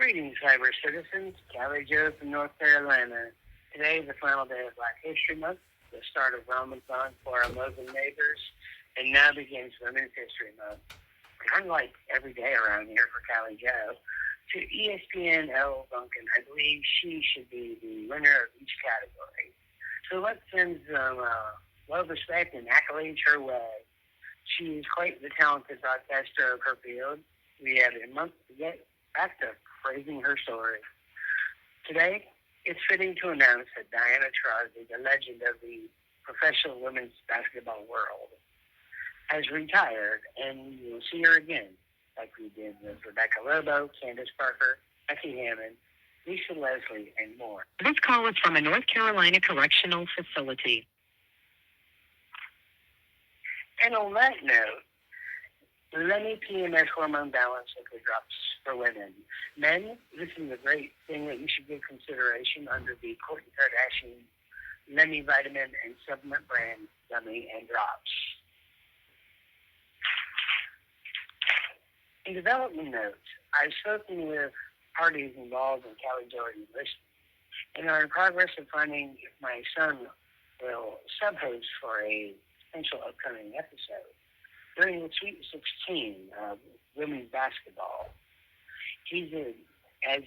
Greetings, cyber citizens. Cali Joe from North Carolina. Today is the final day of Black History Month, the start of Ramadan for our Muslim neighbors, and now begins Women's History Month. Unlike every day around here for Cali Joe, to ESPN L. Duncan, I believe she should be the winner of each category. So let's send some love, respect, and accolades her way. She is quite the talented broadcaster of her field. We have a month to get back to praising her story. Today, it's fitting to announce that Diana Taurasi, the legend of the professional women's basketball world, has retired, and you'll see her again, like we did with Rebecca Lobo, Candace Parker, Becky Hammond, Lisa Leslie, and more. This call is from a North Carolina correctional facility. And on that note, Lenny PMS hormone balance liquid drops for women. Men, this is a great thing that you should give consideration under the Kourtney Kardashian Lenny vitamin and supplement brand gummy and drops. In development notes, I've spoken with parties involved in Cali Joe and are in progress of finding if my son will sub-host for a potential upcoming episode during the Sweet 16 of women's basketball. He is an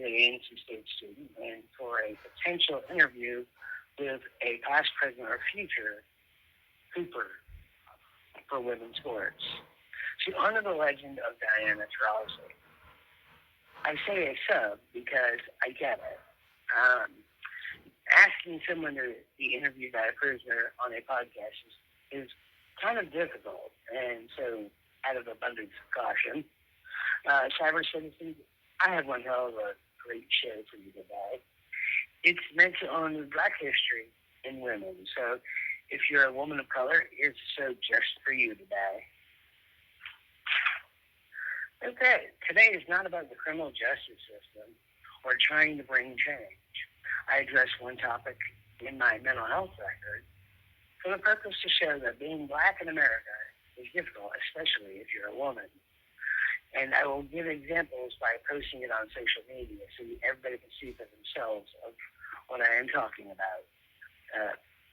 NC State student, and for a potential interview with a past, present, or future Hooper for women's sports. To honor the legend of Diana Taurasi, I say a sub because I get it. Asking someone to be interviewed by a prisoner on a podcast is kind of difficult, and so out of abundance of caution, cyber citizens, I have one hell of a great show for you today. It's meant to honor Black history in women, so if you're a woman of color, it's a show just for you today. Okay, today is not about the criminal justice system or trying to bring change. I address one topic in my mental health record for the purpose to show that being Black in America is difficult, especially if you're a woman. And I will give examples by posting it on social media so everybody can see for themselves of what I am talking about.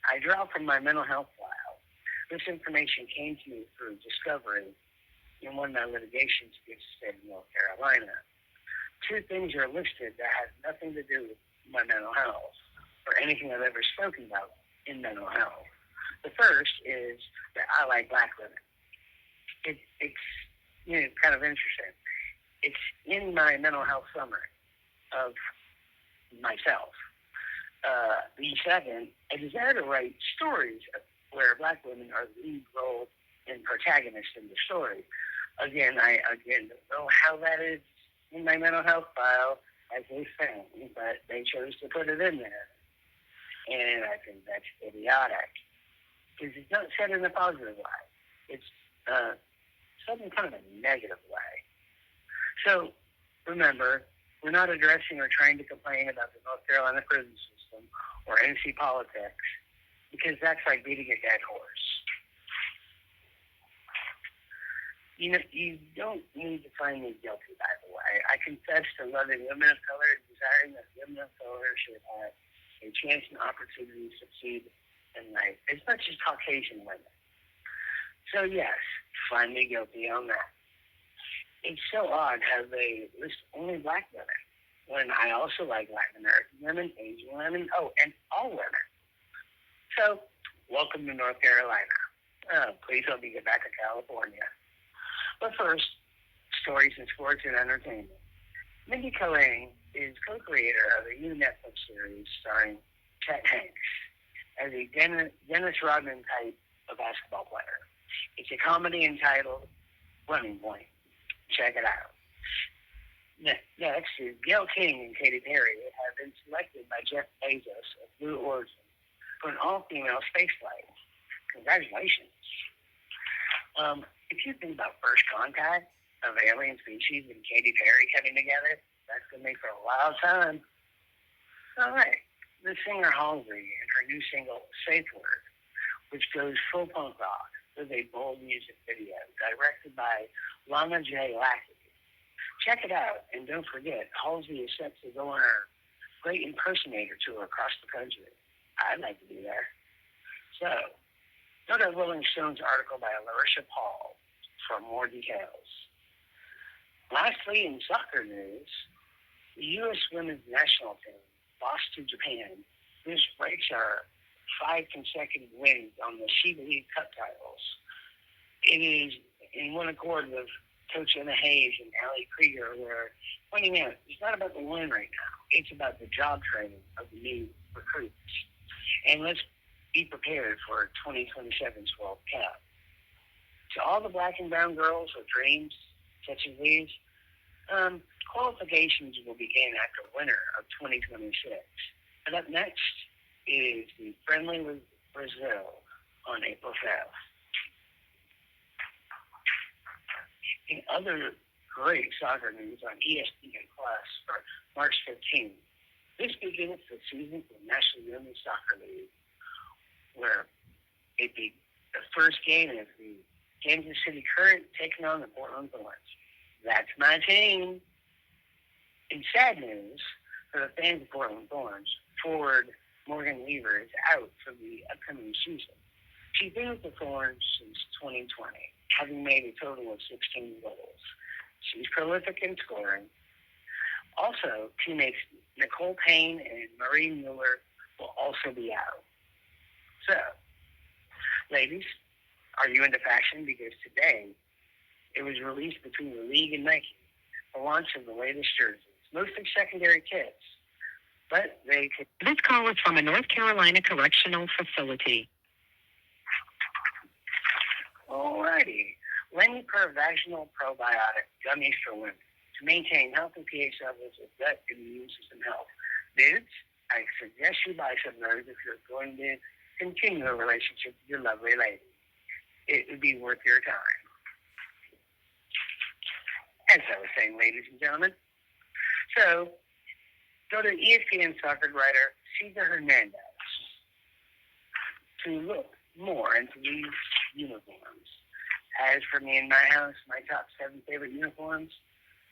I draw from my mental health file. This information came to me through discovery in one of my litigations against the state of North Carolina. Two things are listed that have nothing to do with my mental health or anything I've ever spoken about in mental health. The first is that I like Black women. It's kind of interesting. It's in my mental health summary of myself. The second, I desire to write stories where Black women are the lead role and protagonist in the story. Again, I don't know how that is in my mental health file as they found, but they chose to put it in there. And I think that's idiotic. Because it's not said in a positive way. It's said in kind of a negative way. So, remember, we're not addressing or trying to complain about the North Carolina prison system or NC politics, because that's like beating a dead horse. You don't need to find me guilty, by the way. I confess to loving women of color and desiring that women of color should have a chance and opportunity to succeed in life, as much as Caucasian women. So yes, find me guilty on that. It's so odd how they list only Black women, when I also like Latin American women, Asian women, and all women. So, welcome to North Carolina. Please help me get back to California. But first, stories in sports and entertainment. Mindy Kaling is co-creator of a new Netflix series starring Chet Hanks as a Dennis Rodman type of basketball player. It's a comedy entitled Running Point. Check it out. Next is Gail King and Katy Perry have been selected by Jeff Bezos of Blue Origin for an all-female space flight. Congratulations. If you think about First Contact of Alien Species and Katy Perry coming together, that's going to make for a wild time. All right. The singer Halsey and her new single, Safe Word, which goes full punk rock with a bold music video directed by Lana J. Lackey. Check it out, and don't forget, Halsey is set to go on her great impersonator tour across the country. I'd like to be there. So, go to Rolling Stone's article by Larissa Paul for more details. Lastly, in soccer news, the U.S. women's national team lost to Japan. This breaks our 5 consecutive wins on the She League Cup titles. It is in one accord with Coach Emma Hayes and Allie Krieger, where pointing out it's not about the win right now. It's about the job training of the new recruits. And let's be prepared for 2027's World Cup. To all the black and brown girls with dreams such as these, qualifications will begin after winter of 2026. And up next is the friendly with Brazil on April 5th. In other great soccer news on ESPN Plus for March 15th, this begins the season for the National Women's Soccer League, where it be the first game is the Kansas City Current taking on the Portland Thorns. That's my team. In sad news for the fans of Portland Thorns, forward Morgan Weaver is out for the upcoming season. She's been with the Thorns since 2020, having made a total of 16 goals. She's prolific in scoring. Also, teammates Nicole Payne and Marie Mueller will also be out. So, ladies, are you into fashion? Because today, it was released between the league and Nike, the launch of the latest jerseys, mostly secondary kits. But they could... This call is from a North Carolina correctional facility. Alrighty. Lenny Per Vaginal Probiotic Gummies for Women to maintain healthy pH levels of gut and immune system health. Dudes, I suggest you buy some of those if you're going to continue a relationship with your lovely lady. It would be worth your time. As I was saying, ladies and gentlemen. So, go to ESPN soccer writer Cesar Hernandez to look more into these uniforms. As for me and my house, my top 7 favorite uniforms: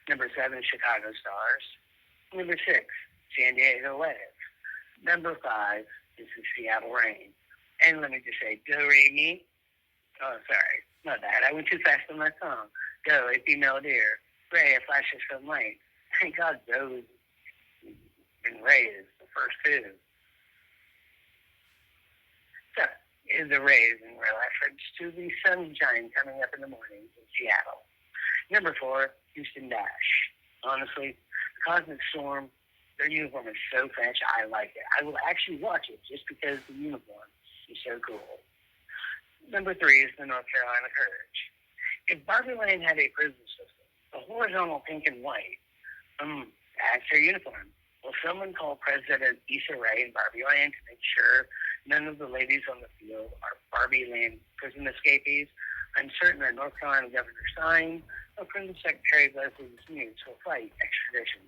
number 7, Chicago Stars; number 6, San Diego Wave; number 5 is the Seattle Reign. And let me just say, do re mi. Oh, sorry, not that. I went too fast on my song. Go, a female deer. Ray, a flash of some light. Thank God those and Ray is the first 2. So, is the Rays in reference to the sunshine coming up in the mornings in Seattle. Number 4, Houston Dash. Honestly, the Cosmic Storm, their uniform is so French, I like it. I will actually watch it just because the uniform is so cool. Number 3 is the North Carolina Courage. If Barbie Land had a prison system, the horizontal pink and white, that's their uniform. Will someone call President Issa Rae in Barbie Land to make sure none of the ladies on the field are Barbie Land prison escapees? I'm certain that North Carolina Governor Stein or Prison Secretary Leslie Sneers will fight extradition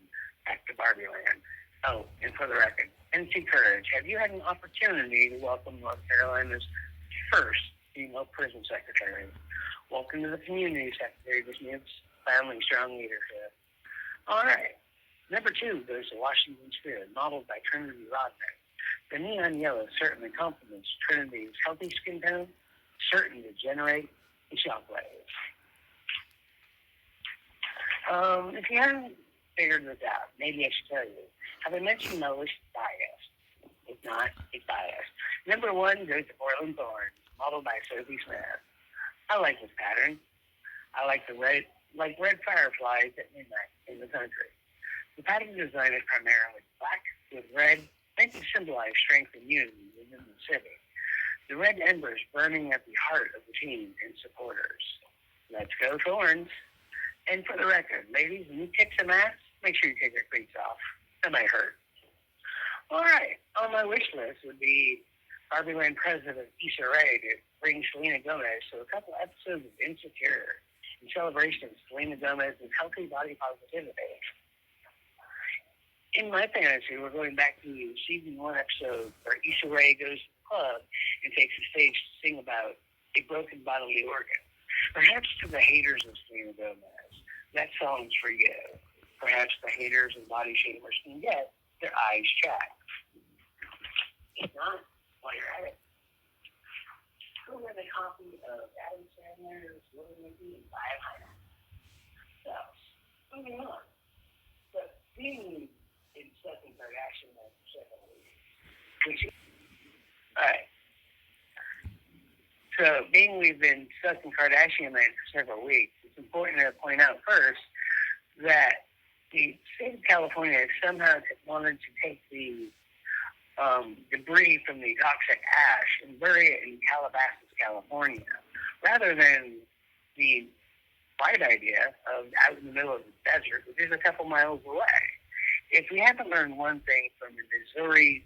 back to Barbie Land. Oh, and for the record, NC Courage, have you had an opportunity to welcome North Carolina's first female prison secretary? Welcome to the community, Secretary Sneers. Family strong leadership. All right. Number 2 goes to Washington Spirit, modeled by Trinity Rodman. The neon yellow certainly complements Trinity's healthy skin tone, certain to generate a shockwave. If you haven't figured this out, maybe I should tell you. Have I mentioned my list biased? If not, it's biased. Number 1 goes to Portland Thorns, modeled by Sophie Smith. I like this pattern. I like the red fireflies at midnight in the country. The pattern design is primarily black with red, meant to symbolize strength and unity within the city. The red embers burning at the heart of the team and supporters. Let's go Thorns. And for the record, ladies, when you kick some ass, make sure you take your cleats off. That might hurt. All right. On my wish list would be Barbie Land President Issa Rae to bring Selena Gomez to a couple episodes of Insecure in celebration of Selena Gomez's healthy body positivity. In my fantasy, we're going back to season 1 episode where Issa Rae goes to the club and takes the stage to sing about a broken bodily organ. Perhaps to the haters of Selena Gomez, that song's for you. Perhaps the haters and body shamers can get their eyes checked. If not, while you're at it, go get a copy of Adam Sandler's Little Nicky and buy it. So, moving on. But being in second Kardashian for several weeks, which alright. So being we've been stuck in Kardashian land for several weeks, it's important to point out first that the state of California has somehow wanted to take the debris from the toxic ash and bury it in Calabasas, California, rather than the bright idea of out in the middle of the desert, which is a couple miles away. If we haven't learned one thing from the Missouri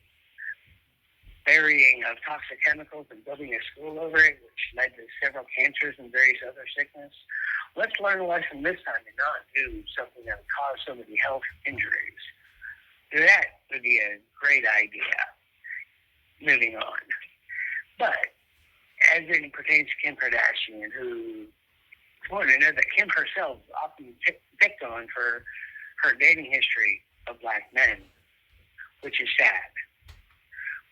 burying of toxic chemicals and building a school over it, which led to several cancers and various other sickness, let's learn a lesson this time and not do something that would cause so many health injuries. That would be a great idea. Moving on. But as it pertains to Kim Kardashian, who it's important to know that Kim herself is often picked on for her dating history of black men, which is sad.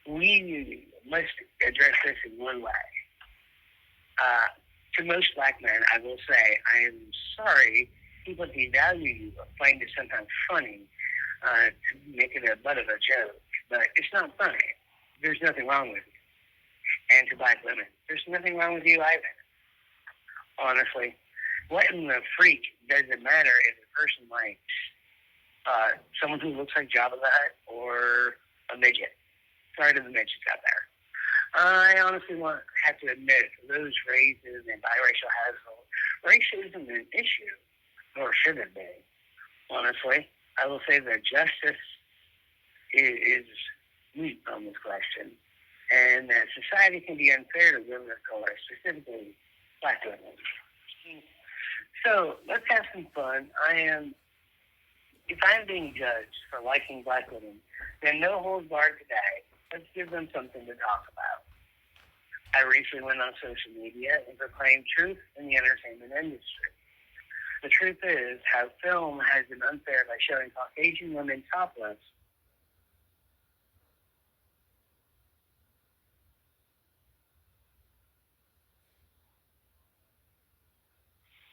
We must address this in one way. To most black men, I will say, I am sorry people devalue you or find it sometimes funny to make it a butt of a joke, but it's not funny. There's nothing wrong with you. And to black women, there's nothing wrong with you either. Honestly, what in the freak does it matter if a person likes someone who looks like Jabba the Hutt or a midget? Sorry to the midgets out there. I honestly have to admit, for those raised in a biracial household, race isn't an issue, nor should it be. Honestly, I will say that justice is moot on this question, and that society can be unfair to women of color, specifically black women. So let's have some fun. If I'm being judged for liking black women, then no holds barred today. Let's give them something to talk about. I recently went on social media and proclaimed truth in the entertainment industry. The truth is how film has been unfair by showing Caucasian women topless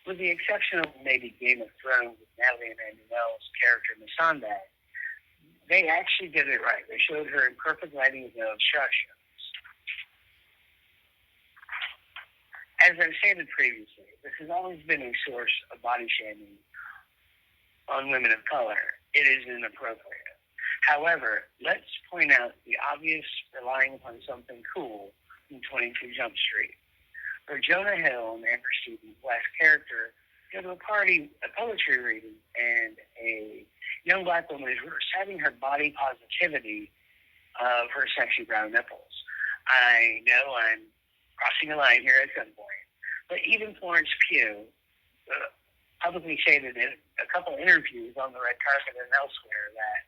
with the exception of maybe Game of Thrones with Natalie Emmanuel's character Missandei. They actually did it right. They showed her in perfect lighting of shusha. As I've stated previously, this has always been a source of body shaming on women of color. It is inappropriate. However, let's point out the obvious relying upon something cool in 22 Jump Street, where Jonah Hill and Amber Stevens' last character go to a party, a poetry reading, and a young black woman is reciting her body positivity of her sexy brown nipples. I know I'm crossing a line here at some point, but even Florence Pugh publicly stated in a couple interviews on the red carpet and elsewhere that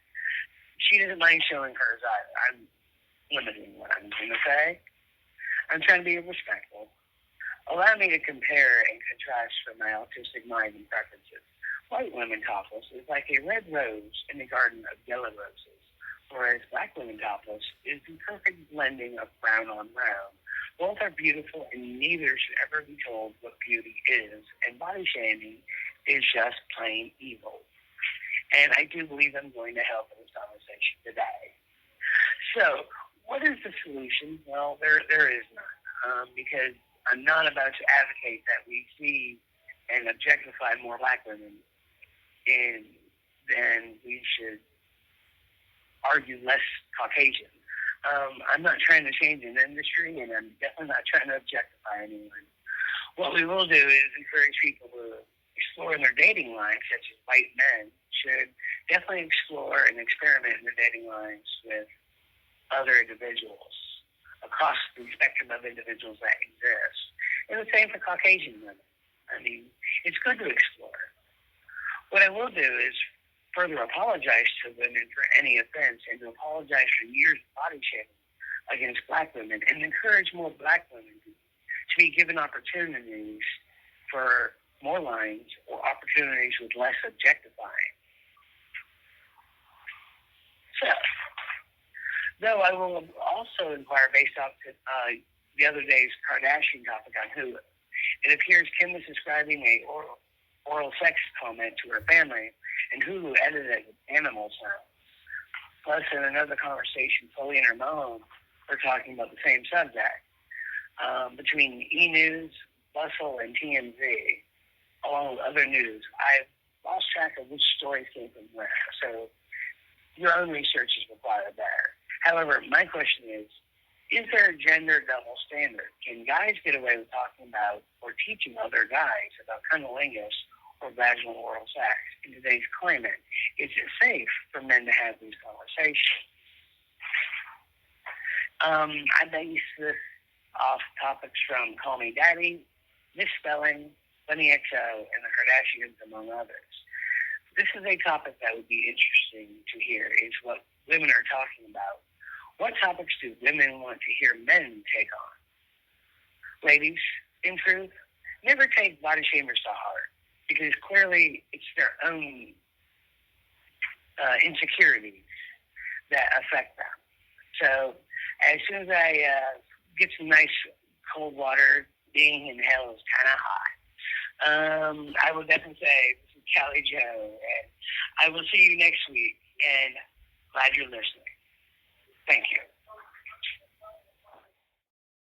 she doesn't mind showing hers either. I'm limiting what I'm going to say. I'm trying to be respectful. Allow me to compare and contrast from my autistic mind and preferences. White women topless is like a red rose in the garden of yellow roses, whereas black women topless is the perfect blending of brown on brown. Both are beautiful, and neither should ever be told what beauty is, and body shaming is just plain evil. And I do believe I'm going to help in this conversation today. So, what is the solution? Well, there is none, because I'm not about to advocate that we see and objectify more black women, and then we should argue less Caucasian. I'm not trying to change an industry, and I'm definitely not trying to objectify anyone. What we will do is encourage people to explore in their dating lives, such as white men should definitely explore and experiment in their dating lives with other individuals across the spectrum of individuals that exist. And the same for Caucasian women. I mean, it's good to explore. What I will do is further apologize to women for any offense and to apologize for years of body shaming against black women and encourage more black women to be given opportunities for more lines or opportunities with less objectifying. So, though I will also inquire based off the other day's Kardashian topic on Hulu. It appears Kim was describing a oral sex comment to her family, and Hulu edited it with animal sounds. Plus, in another conversation, Chloe and her mom were talking about the same subject. Between E! News, Bustle, and TMZ, along with other news, I've lost track of which story came from where. So your own research is required there. However, my question is there a gender double standard? Can guys get away with talking about or teaching other guys about cunnilingus or vaginal oral sex? In today's climate, is it safe for men to have these conversations? I base this off topics from Call Me Daddy, Misspelling, Bunny XO, and the Kardashians, among others. This is a topic that would be interesting to hear, is what women are talking about. What topics do women want to hear men take on? Ladies, in truth, never take body shamers to heart, because clearly it's their own insecurities that affect them. So as soon as I get some nice cold water, being in hell is kind of hot. I will definitely say this is Cali Joe, and I will see you next week, and glad you're listening. Thank you.